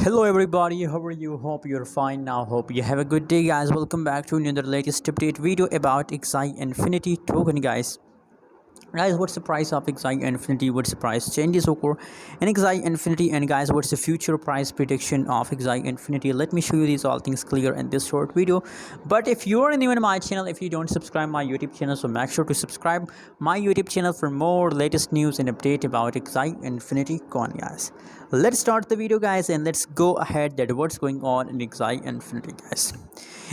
Hello everybody, how are you? Hope you're fine now. Hope you have a good day, guys. Welcome back to another latest update video about axieinfinity token, guys. What's the price of axieinfinity? What's the price changes occur in axieinfinity? And guys, what's the future price prediction of axieinfinity? Let me show you these all things clear in this short video. But if you are new in my channel, if you don't subscribe my YouTube channel, so make sure to subscribe my YouTube channel for more latest news and update about axieinfinity coin, guys. Let's start the video, guys, and let's go ahead that what's going on in axieinfinity, guys.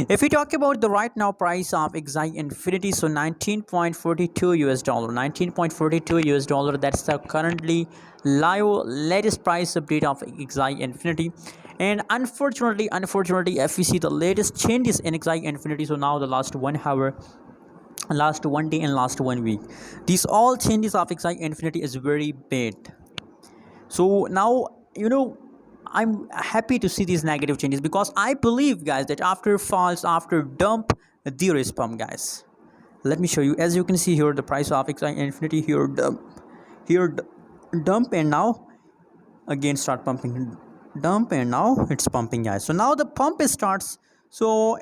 If we talk about the right now price of axieinfinity, so 19.42 US dollar, 19.42 US dollar, that's the currently live latest price update of axieinfinity. And unfortunately, if we see the latest changes in axieinfinity, so now the last 1 hour, last 1 day and last 1 week, these all changes of axieinfinity is very bad. So now, I'm happy to see these negative changes because I believe, guys, that after falls, after dump, there is pump, guys. Let me show you. As you can see here, the price of axieinfinity here dump, dump, and now again start pumping, dump, and now it's pumping, guys. So now the pump starts. So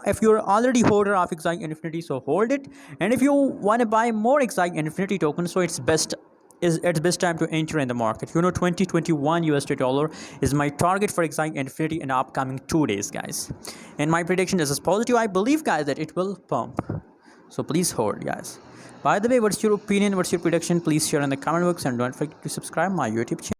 if you're already holder of axieinfinity, so hold it. And if you want to buy more axieinfinity tokens, so it's best time to enter in the market. 2021 USD dollar is my target for axieinfinity in the upcoming 2 days, guys. And my prediction is as positive. I believe, guys, that it will pump. So please hold, guys. By the way, what's your opinion? What's your prediction? Please share in the comment box and don't forget to subscribe my YouTube channel.